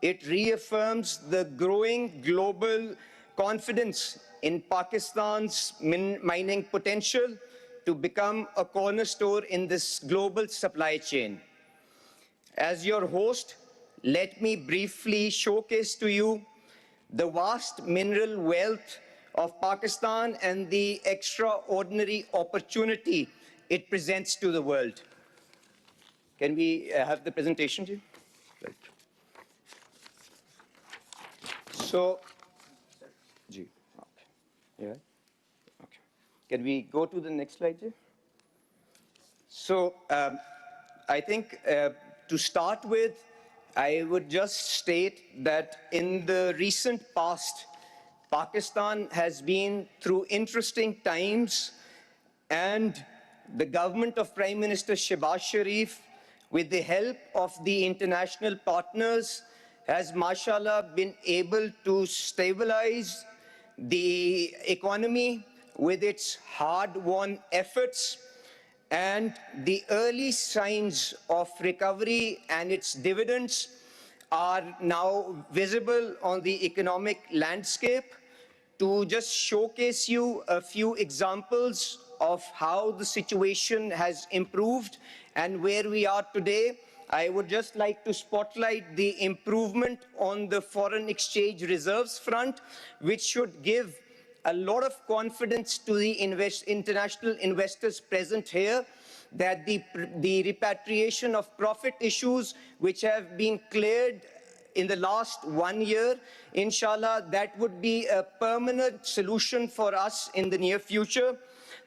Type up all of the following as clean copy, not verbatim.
It reaffirms the growing global confidence in Pakistan's mining potential to become a cornerstone in this global supply chain. As your host, let me briefly showcase to you the vast mineral wealth of Pakistan and the extraordinary opportunity it presents to the world. Can we have the presentation, Ji? Right. So, Ji, okay. Yeah. Okay. Can we go to the next slide, Ji? So, I think to start with, I would just state that in the recent past, Pakistan has been through interesting times, and the government of Prime Minister Shehbaz Sharif, with the help of the international partners, has mashallah been able to stabilize the economy with its hard-won efforts, and the early signs of recovery and its dividends are now visible on the economic landscape. To just showcase you a few examples of how the situation has improved and where we are today, I would just like to spotlight the improvement on the foreign exchange reserves front, which should give a lot of confidence to the international investors present here that the repatriation of profit issues which have been cleared in the last 1 year, inshallah, that would be a permanent solution for us in the near future.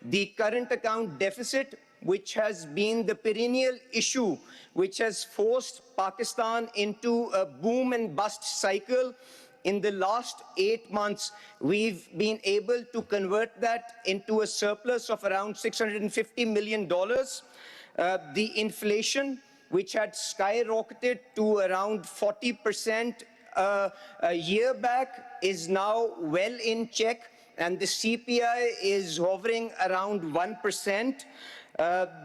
The current account deficit, which has been the perennial issue, which has forced Pakistan into a boom and bust cycle. In the last 8 months, we've been able to convert that into a surplus of around $650 million. The inflation, which had skyrocketed to around 40% a year back, is now well in check, and the CPI is hovering around 1%.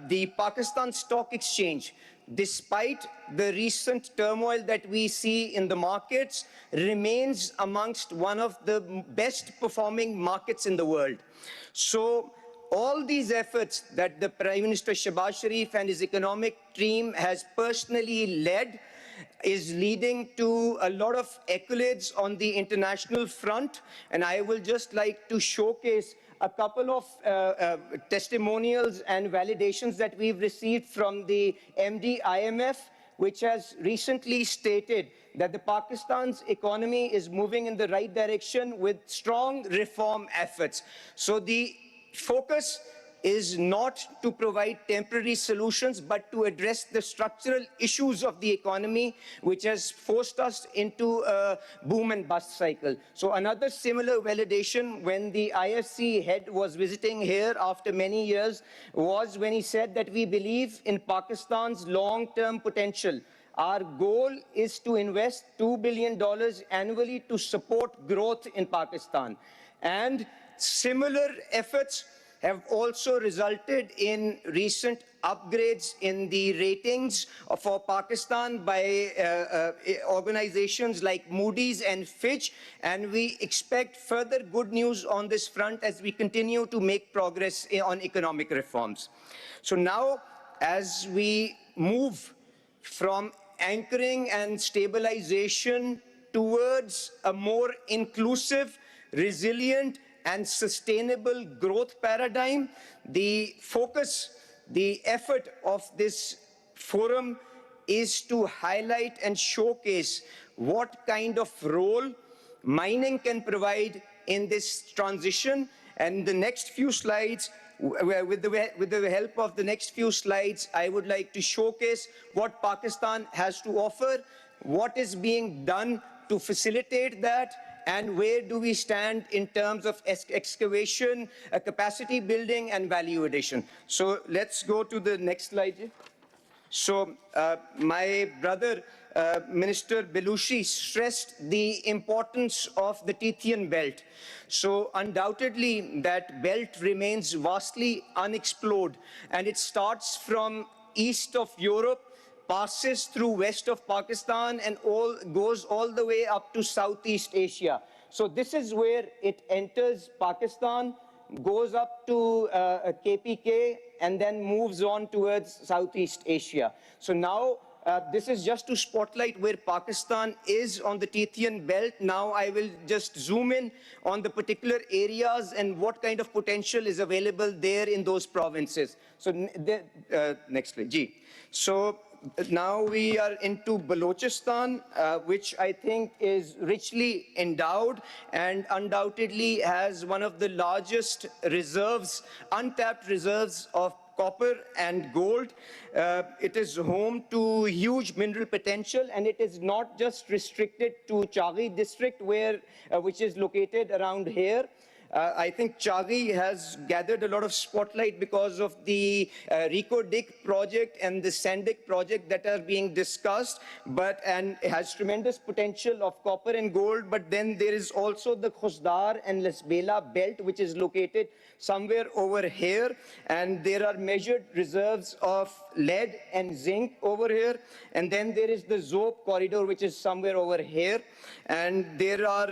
The Pakistan Stock Exchange, despite the recent turmoil that we see in the markets, remains amongst one of the best performing markets in the world. So all these efforts that the Prime Minister Shehbaz Sharif and his economic team has personally led is leading to a lot of accolades on the international front. And I will just like to showcase a couple of testimonials and validations that we've received from the MD IMF, which has recently stated that the Pakistan's economy is moving in the right direction with strong reform efforts. So the focus is not to provide temporary solutions, but to address the structural issues of the economy, which has forced us into a boom and bust cycle. So another similar validation when the IFC head was visiting here after many years was when he said that we believe in Pakistan's long-term potential. Our goal is to invest $2 billion annually to support growth in Pakistan. And similar efforts have also resulted in recent upgrades in the ratings for Pakistan by organizations like Moody's and Fitch, and we expect further good news on this front as we continue to make progress on economic reforms. So now, as we move from anchoring and stabilization towards a more inclusive, resilient, and sustainable growth paradigm, the focus, the effort of this forum is to highlight and showcase what kind of role mining can provide in this transition. And the next few slides, with the help of the next few slides, I would like to showcase what Pakistan has to offer, what is being done to facilitate that, and where do we stand in terms of excavation, capacity building, and value addition. So let's go to the next slide. So my brother, Minister Belushi, stressed the importance of the Tethyan Belt. So undoubtedly, that belt remains vastly unexplored, and it starts from east of Europe passes through west of Pakistan and goes all the way up to Southeast Asia. So this is where it enters Pakistan, goes up to KPK, and then moves on towards Southeast Asia. So now, this is just to spotlight where Pakistan is on the Tethyan belt. Now I will just zoom in on the particular areas and what kind of potential is available there in those provinces. So next slide, G. So now we are into Balochistan, which I think is richly endowed and undoubtedly has one of the largest reserves, untapped reserves of copper and gold. It is home to huge mineral potential, and it is not just restricted to Chaghi district, which is located around here. I think Chaghi has gathered a lot of spotlight because of the Reko Diq project and the Sandik project that are being discussed, and it has tremendous potential of copper and gold. But then there is also the Khusdar and Lasbela belt, which is located somewhere over here, and there are measured reserves of lead and zinc over here. And then there is the Zob corridor, which is somewhere over here, and there are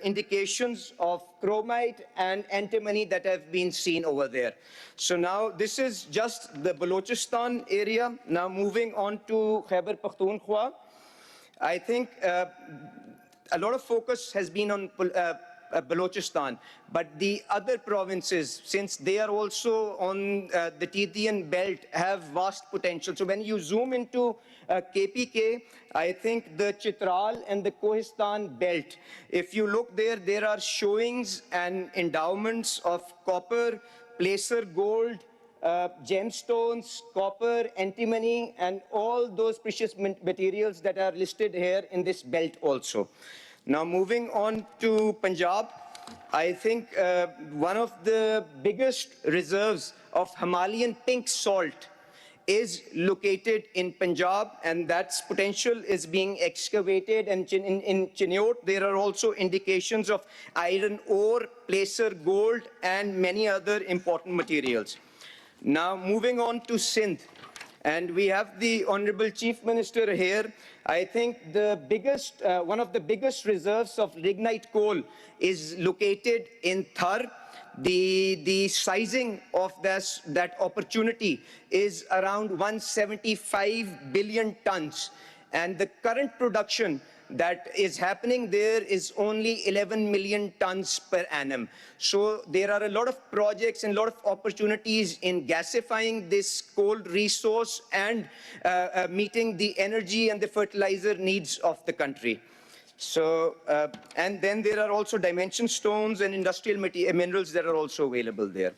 indications of chromite and antimony that have been seen over there. So now this is just the Balochistan area. Now moving on to Khyber Pakhtunkhwa, I think a lot of focus has been on Balochistan, but the other provinces, since they are also on the Tethyan belt, have vast potential. So when you zoom into KPK, I think the Chitral and the Kohistan belt, if you look there, there are showings and endowments of copper, placer gold, gemstones, copper, antimony, and all those precious materials that are listed here in this belt also. Now moving on to Punjab, I think one of the biggest reserves of Himalayan pink salt is located in Punjab, and that's potential is being excavated. And in Chiniot, there are also indications of iron ore, placer gold, and many other important materials. Now moving on to Sindh, and we have the Honorable Chief Minister here. I think the biggest, one of the biggest reserves of lignite coal is located in Thar. The sizing of that opportunity is around 175 billion tons. And the current production that is happening there is only 11 million tons per annum. So there are a lot of projects and a lot of opportunities in gasifying this coal resource and meeting the energy and the fertilizer needs of the country. So, and then there are also dimension stones and industrial minerals that are also available there.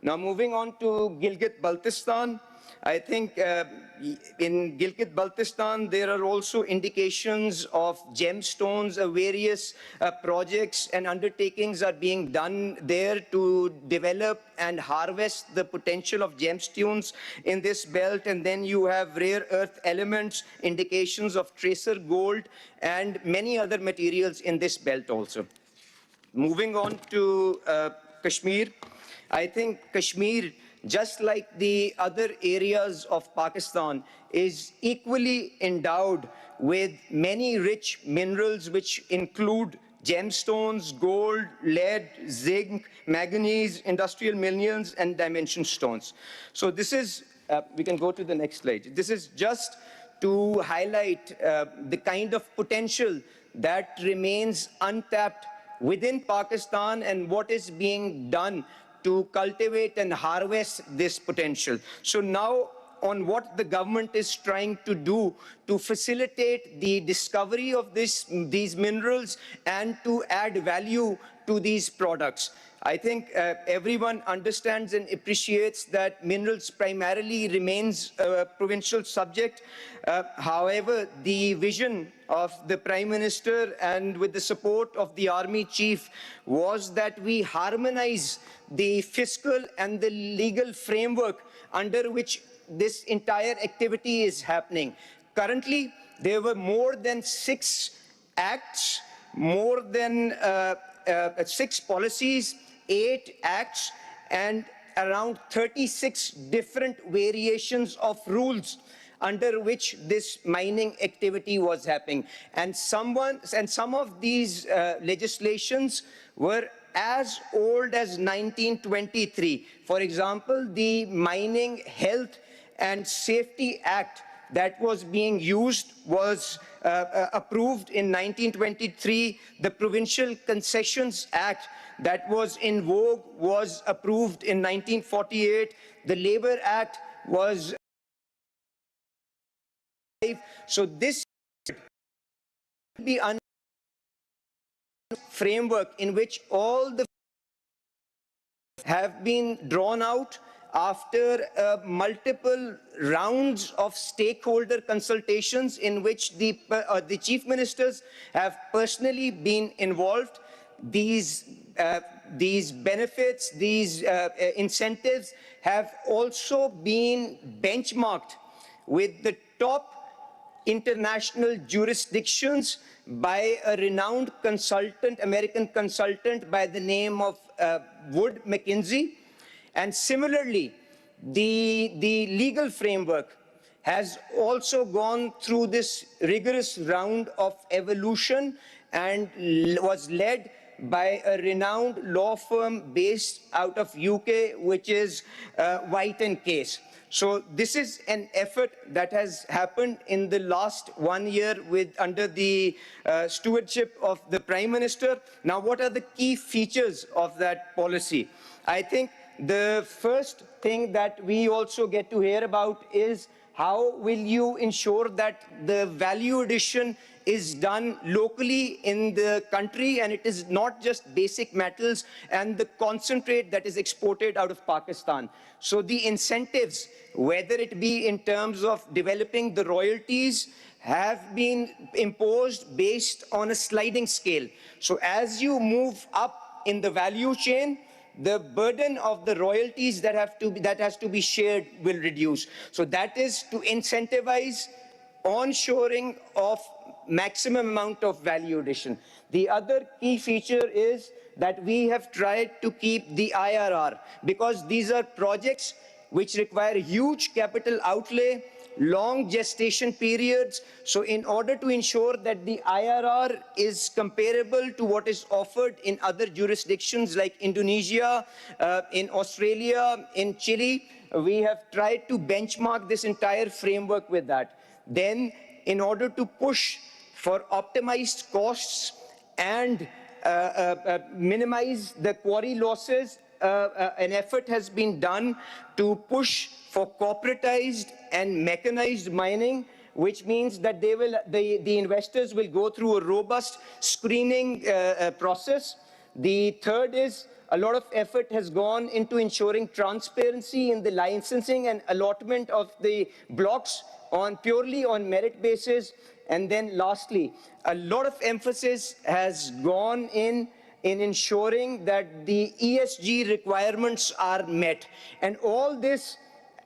Now moving on to Gilgit-Baltistan, I think in Gilgit-Baltistan, there are also indications of gemstones, various projects and undertakings are being done there to develop and harvest the potential of gemstones in this belt. And then you have rare earth elements, indications of tracer gold, and many other materials in this belt also. Moving on to Kashmir, I think Kashmir, just like the other areas of Pakistan, is equally endowed with many rich minerals, which include gemstones, gold, lead, zinc, manganese, industrial minerals, and dimension stones. So this is, we can go to the next slide. This is just to highlight the kind of potential that remains untapped within Pakistan and what is being done to cultivate and harvest this potential. So now on what the government is trying to do to facilitate the discovery of these minerals and to add value to these products. I think everyone understands and appreciates that minerals primarily remains a provincial subject. However, the vision of the Prime Minister and with the support of the Army Chief was that we harmonize the fiscal and the legal framework under which this entire activity is happening. Currently, there were more than 6 acts, more than 6 policies, 8 acts, and around 36 different variations of rules under which this mining activity was happening. And some of these legislations were as old as 1923. For example, the Mining Health and Safety Act that was being used was approved in 1923. The Provincial Concessions Act that was in vogue was approved in 1948. The Labour Act was. So this will be a framework in which all the have been drawn out after multiple rounds of stakeholder consultations in which the chief ministers have personally been involved. These benefits, these incentives have also been benchmarked with the top international jurisdictions by a renowned consultant, American consultant by the name of Wood Mackenzie. And similarly, the legal framework has also gone through this rigorous round of evolution and was led by a renowned law firm based out of UK, which is White and Case. So this is an effort that has happened in the last 1 year under the stewardship of the Prime Minister. Now, what are the key features of that policy? I think the first thing that we also get to hear about is how will you ensure that the value addition is done locally in the country, and it is not just basic metals and the concentrate that is exported out of Pakistan. So the incentives, whether it be in terms of developing the royalties, have been imposed based on a sliding scale. So as you move up in the value chain, the burden of the royalties that has to be shared will reduce. So that is to incentivize onshoring of maximum amount of value addition. The other key feature is that we have tried to keep the IRR, because these are projects which require huge capital outlay, long gestation periods. So in order to ensure that the IRR is comparable to what is offered in other jurisdictions like Indonesia, in Australia, in Chile, we have tried to benchmark this entire framework with that. Then, in order to push for optimized costs and minimize the quarry losses, an effort has been done to push for corporatized and mechanized mining, which means that the investors will go through a robust screening process. The third is a lot of effort has gone into ensuring transparency in the licensing and allotment of the blocks purely on merit basis. And then lastly, a lot of emphasis has gone in ensuring that the ESG requirements are met. And all this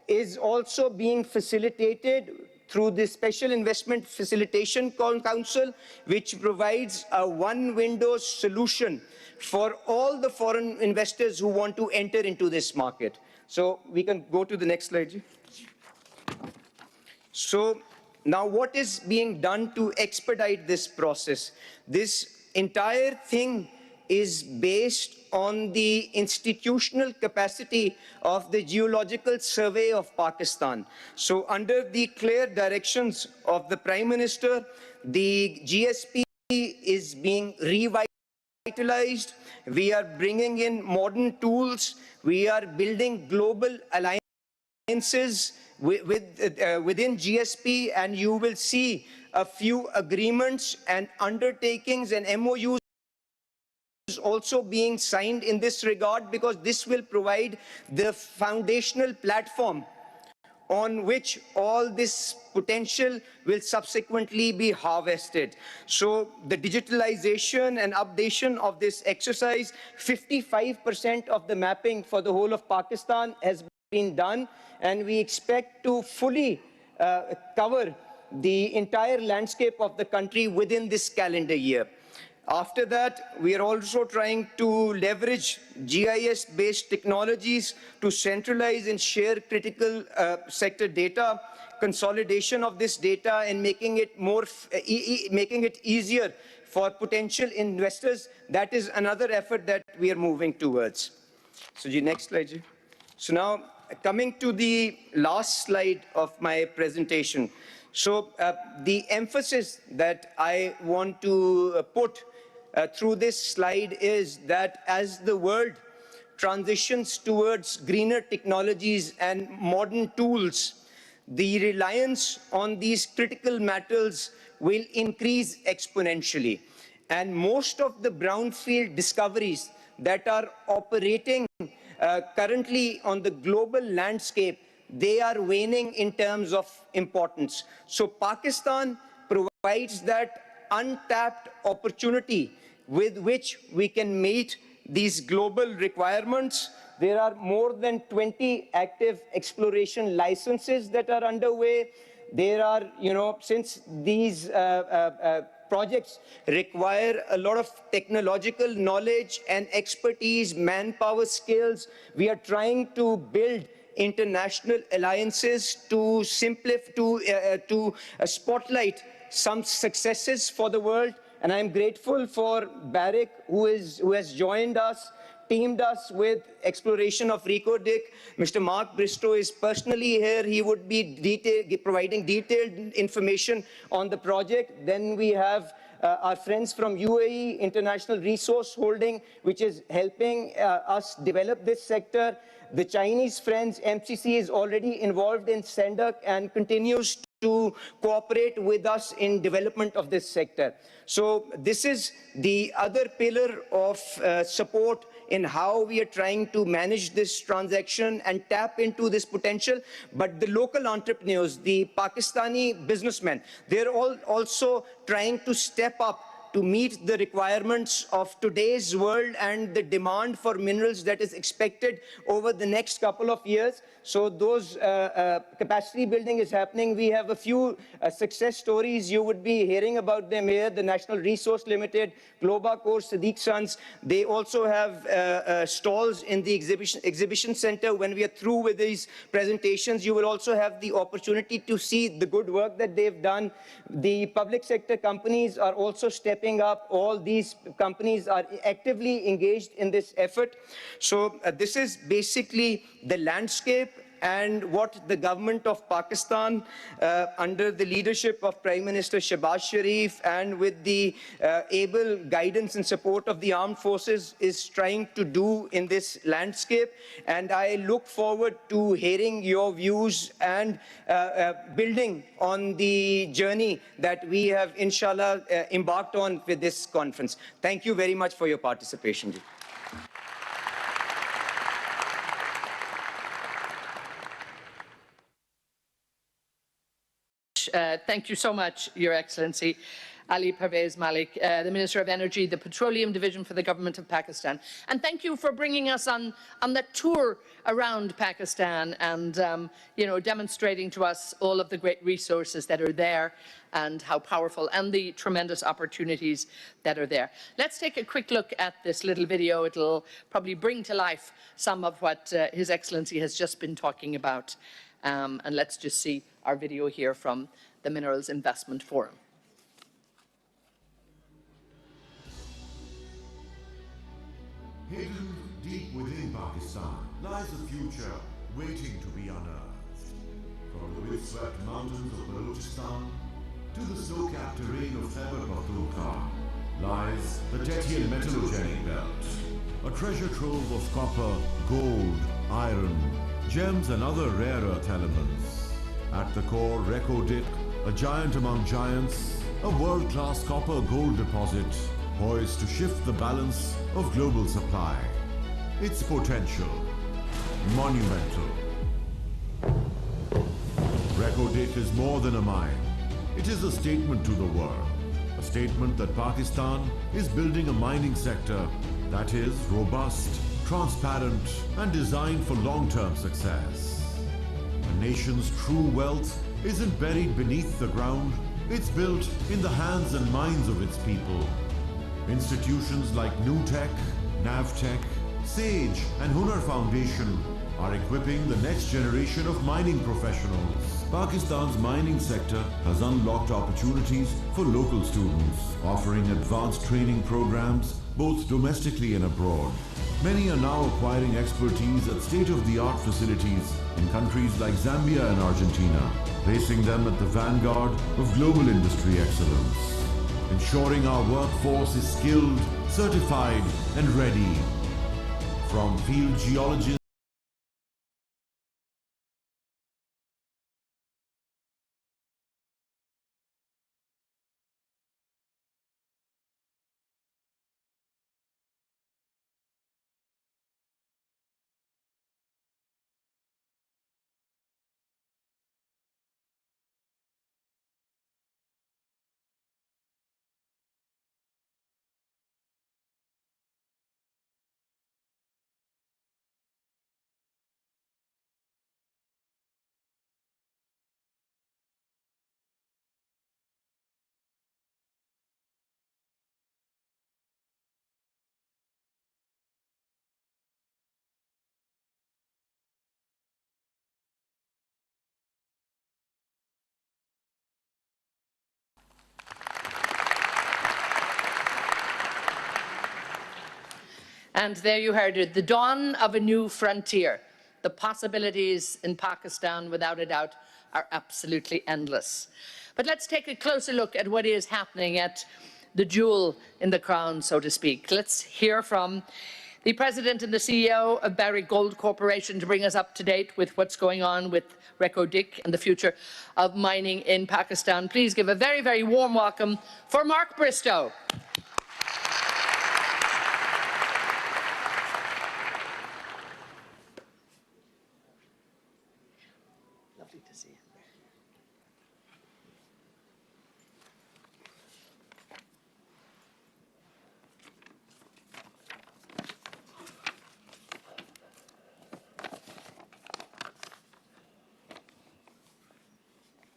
is also being facilitated through the Special Investment Facilitation Council, which provides a one-window solution for all the foreign investors who want to enter into this market. So we can go to the next slide. So now what is being done to expedite this process? This entire thing is based on the institutional capacity of the Geological Survey of Pakistan. So under the clear directions of the Prime Minister, the GSP is being revitalized. We are bringing in modern tools. We are building global alliances within GSP, and you will see a few agreements and undertakings and MOUs also being signed in this regard, because this will provide the foundational platform on which all this potential will subsequently be harvested. So the digitalization and updation of this exercise, 55% of the mapping for the whole of Pakistan has been done, and we expect to fully cover the entire landscape of the country within this calendar year. After that, we are also trying to leverage GIS-based technologies to centralize and share critical sector data. consolidation of this data and making it making it easier for potential investors. That is another effort that we are moving towards. So, Ji, next slide, Ji. So now, coming to the last slide of my presentation. So the emphasis that I want to put through this slide is that as the world transitions towards greener technologies and modern tools, the reliance on these critical metals will increase exponentially. And most of the brownfield discoveries that are operating currently on the global landscape, they are waning in terms of importance. So Pakistan provides that untapped opportunity with which we can meet these global requirements. There are more than 20 active exploration licenses that are underway. There are, since these projects require a lot of technological knowledge and expertise, manpower skills, we are trying to build international alliances to spotlight some successes for the world. And I'm grateful for Barrick, who has joined us, teamed us with exploration of Reko Diq. Mr. Mark Bristow is personally here. He would be providing detailed information on the project. Then we have our friends from UAE, International Resource Holding, which is helping us develop this sector. The Chinese friends, MCC, is already involved in Sendak and continues to cooperate with us in development of this sector. So this is the other pillar of support in how we are trying to manage this transaction and tap into this potential. But the local entrepreneurs, the Pakistani businessmen, they're all also trying to step up to meet the requirements of today's world and the demand for minerals that is expected over the next couple of years. So those capacity building is happening. We have a few success stories. You would be hearing about them here. The National Resource Limited, Globacor, Sadiq Sons. They also have stalls in the exhibition center. When we are through with these presentations, you will also have the opportunity to see the good work that they've done. The public sector companies are also stepping up. All these companies are actively engaged in this effort. So this is basically the landscape and what the government of Pakistan, under the leadership of Prime Minister Shehbaz Sharif and with the able guidance and support of the armed forces, is trying to do in this landscape. And I look forward to hearing your views and building on the journey that we have, inshallah, embarked on with this conference. Thank you very much for your participation. Thank you so much, Your Excellency, Ali Parvez Malik, the Minister of Energy, the Petroleum Division for the Government of Pakistan. And thank you for bringing us on the tour around Pakistan and, demonstrating to us all of the great resources that are there and how powerful and the tremendous opportunities that are there. Let's take a quick look at this little video. It'll probably bring to life some of what His Excellency has just been talking about. And let's just see our video here from the Minerals Investment Forum. Hidden deep within Pakistan lies a future waiting to be unearthed. From the windswept mountains of Balochistan to the snow-capped terrain of Khyber Pakhtunkhwa lies the Tethyan Metallogenic Belt, a treasure trove of copper, gold, iron, gems and other rare earth elements. At the core, Reko Diq, a giant among giants, a world-class copper-gold deposit poised to shift the balance of global supply. Its potential, monumental. Reko Diq is more than a mine. It is a statement to the world. A statement that Pakistan is building a mining sector that is robust, transparent, and designed for long-term success. A nation's true wealth isn't buried beneath the ground, it's built in the hands and minds of its people. Institutions like NewTech, NavTech, SAGE, and Hunar Foundation are equipping the next generation of mining professionals. Pakistan's mining sector has unlocked opportunities for local students, offering advanced training programs both domestically and abroad. Many are now acquiring expertise at state-of-the-art facilities in countries like Zambia and Argentina, placing them at the vanguard of global industry excellence, ensuring our workforce is skilled, certified and ready. From field geologists And there you heard it, the dawn of a new frontier. The possibilities in Pakistan, without a doubt, are absolutely endless. But let's take a closer look at what is happening at the jewel in the crown, so to speak. Let's hear from the President and the CEO of Barrick Gold Corporation to bring us up to date with what's going on with Reko Diq and the future of mining in Pakistan. Please give a very, very warm welcome for Mark Bristow. Lovely to see you.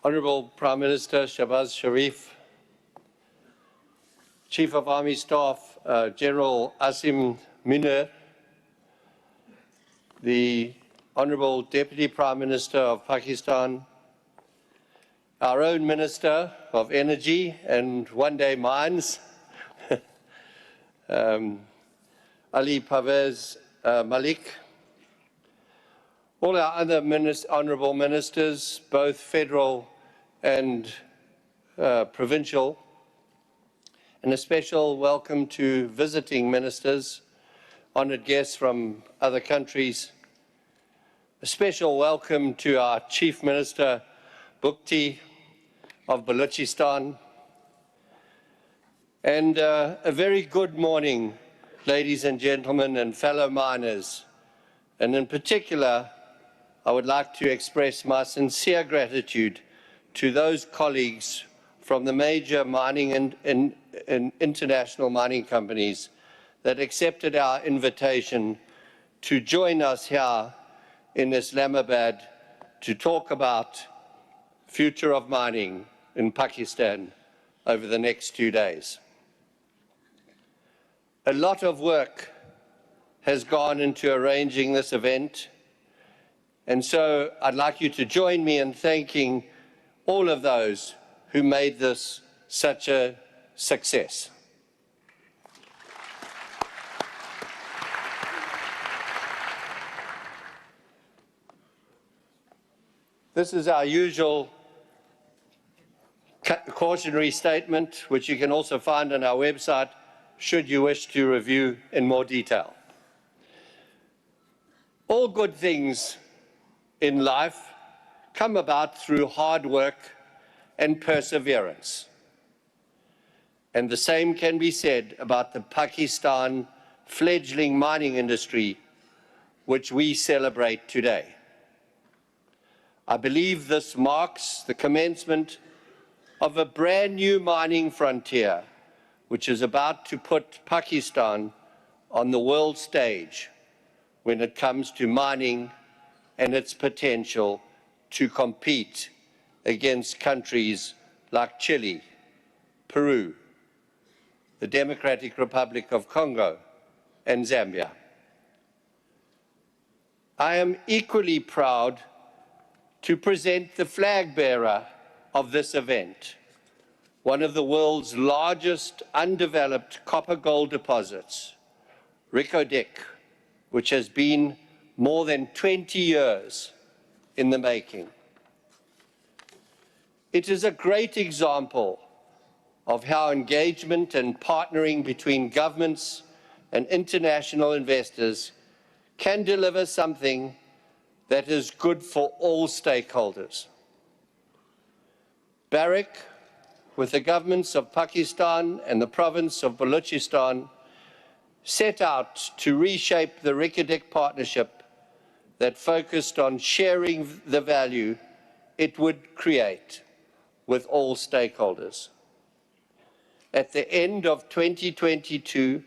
Honourable Prime Minister Shahbaz Sharif, Chief of Army Staff General Asim Munir, the Honourable Deputy Prime Minister of Pakistan, our own Minister of Energy and one-day mines, Ali Pervez Malik, all our other honourable ministers, both federal and provincial, and a special welcome to visiting ministers, honoured guests from other countries. A special welcome to our Chief Minister Bukti of Balochistan. And a very good morning, ladies and gentlemen and fellow miners. And in particular, I would like to express my sincere gratitude to those colleagues from the major mining and international mining companies that accepted our invitation to join us here in Islamabad to talk about future of mining in Pakistan over the next 2 days. A lot of work has gone into arranging this event, and so I'd like you to join me in thanking all of those who made this such a success. This is our usual cautionary statement, which you can also find on our website, should you wish to review in more detail. All good things in life come about through hard work and perseverance. And the same can be said about the Pakistan fledgling mining industry, which we celebrate today. I believe this marks the commencement of a brand new mining frontier, which is about to put Pakistan on the world stage when it comes to mining and its potential to compete against countries like Chile, Peru, the Democratic Republic of Congo, and Zambia. I am equally proud to present the flag bearer of this event, one of the world's largest undeveloped copper-gold deposits, Reko Diq, which has been more than 20 years in the making. It is a great example of how engagement and partnering between governments and international investors can deliver something that is good for all stakeholders. Barrick, with the governments of Pakistan and the province of Balochistan, set out to reshape the Reko Diq partnership that focused on sharing the value it would create with all stakeholders. At the end of 2022,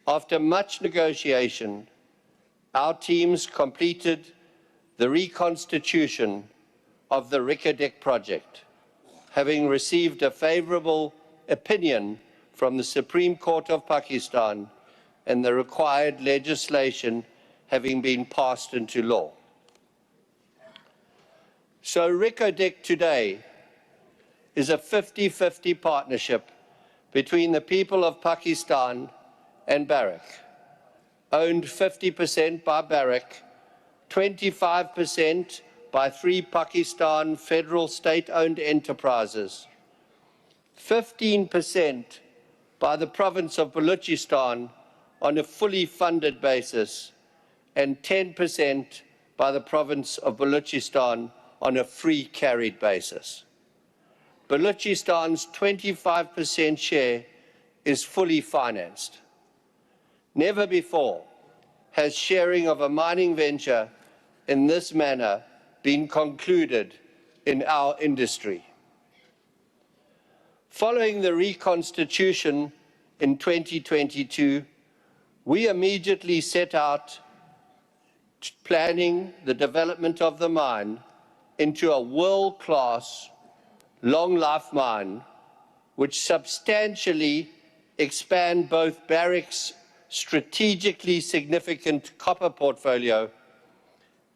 after much negotiation, our teams completed the reconstitution of the Reko Diq project, having received a favorable opinion from the Supreme Court of Pakistan and the required legislation having been passed into law. So Reko Diq today is a 50-50 partnership between the people of Pakistan and Barrick, owned 50% by Barrick, 25% by 3 Pakistan federal state-owned enterprises, 15% by the province of Balochistan on a fully funded basis, and 10% by the province of Balochistan on a free carried basis. Balochistan's 25% share is fully financed. Never before has sharing of a mining venture in this manner been concluded in our industry. Following the reconstitution in 2022, we immediately set out planning the development of the mine into a world-class, long-life mine, which substantially expand both Barrick's strategically significant copper portfolio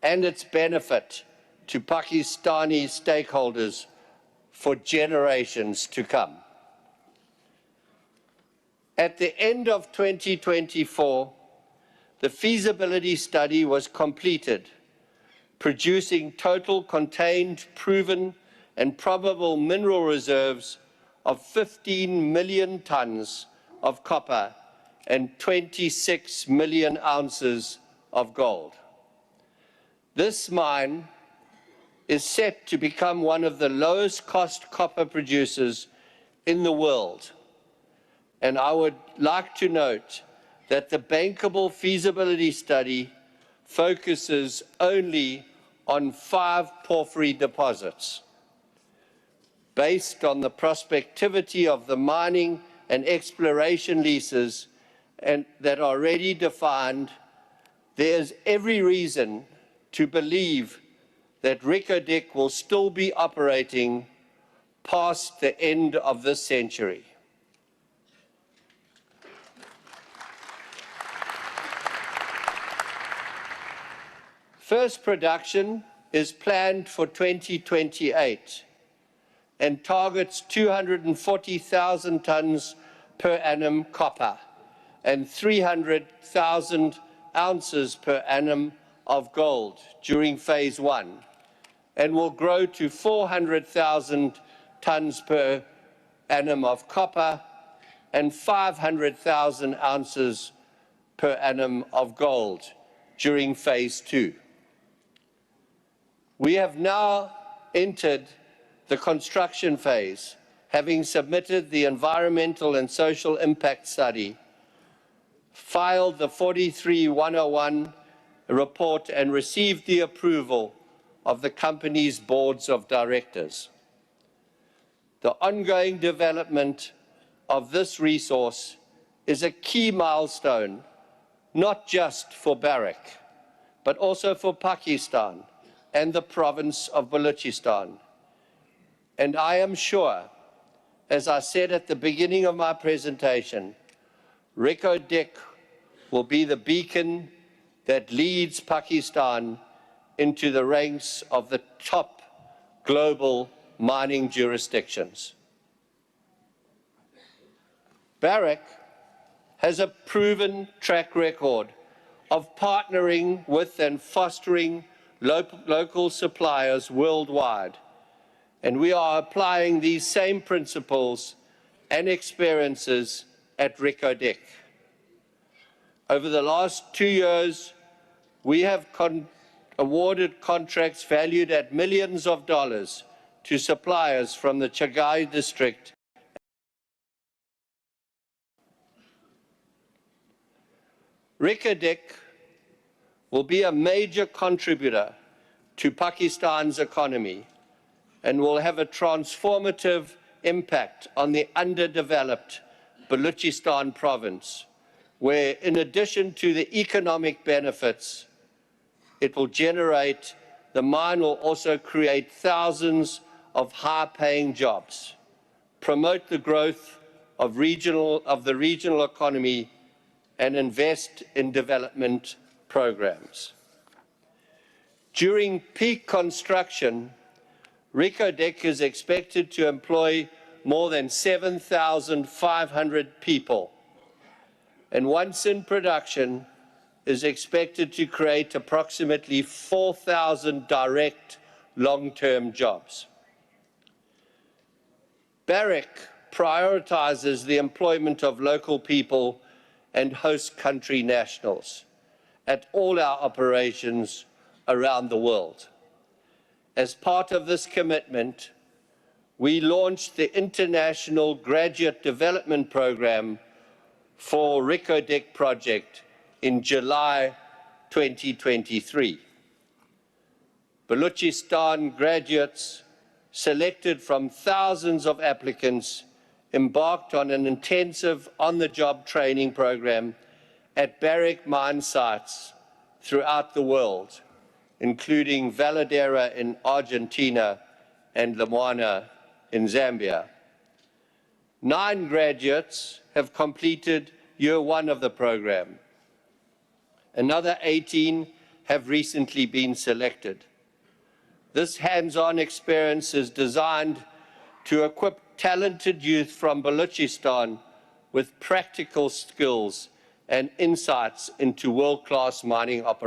and its benefit to Pakistani stakeholders for generations to come. At the end of 2024, the feasibility study was completed, producing total contained, proven, and probable mineral reserves of 15 million tons of copper and 26 million ounces of gold. This mine is set to become one of the lowest cost copper producers in the world. And I would like to note that the bankable feasibility study focuses only on 5 porphyry deposits. Based on the prospectivity of the mining and exploration leases that are already defined, there is every reason to believe that Reko Diq will still be operating past the end of this century. First production is planned for 2028 and targets 240,000 tons per annum copper and 300,000 ounces per annum of gold during phase 1, and will grow to 400,000 tons per annum of copper and 500,000 ounces per annum of gold during phase 2. We have now entered the construction phase, having submitted the environmental and social impact study, filed the 43-101 report, and received the approval of the company's boards of directors. The ongoing development of this resource is a key milestone, not just for Barrick, but also for Pakistan and the province of Balochistan. And I am sure, as I said at the beginning of my presentation, Reko Diq will be the beacon that leads Pakistan into the ranks of the top global mining jurisdictions. Barrick has a proven track record of partnering with and fostering local suppliers worldwide, and we are applying these same principles and experiences at Reko Diq. Over the last 2 years, we have awarded contracts valued at millions of dollars to suppliers from the Chagai district. Reko Diq will be a major contributor to Pakistan's economy and will have a transformative impact on the underdeveloped Balochistan province, where in addition to the economic benefits it will generate, the mine will also create thousands of high-paying jobs, promote the growth of the regional economy, and invest in development programs. During peak construction, Reko Diq is expected to employ more than 7,500 people, and once in production, is expected to create approximately 4,000 direct long-term jobs. Barrick prioritizes the employment of local people and host country nationals at all our operations around the world. As part of this commitment, we launched the International Graduate Development Program for Reko Diq project in July 2023. Balochistan graduates, selected from thousands of applicants, embarked on an intensive on-the-job training program at Barrick mine sites throughout the world, including Veladero in Argentina and Lumwana in Zambia. 9 graduates have completed year 1 of the program. Another 18 have recently been selected. This hands-on experience is designed to equip talented youth from Balochistan with practical skills and insights into world-class mining operations.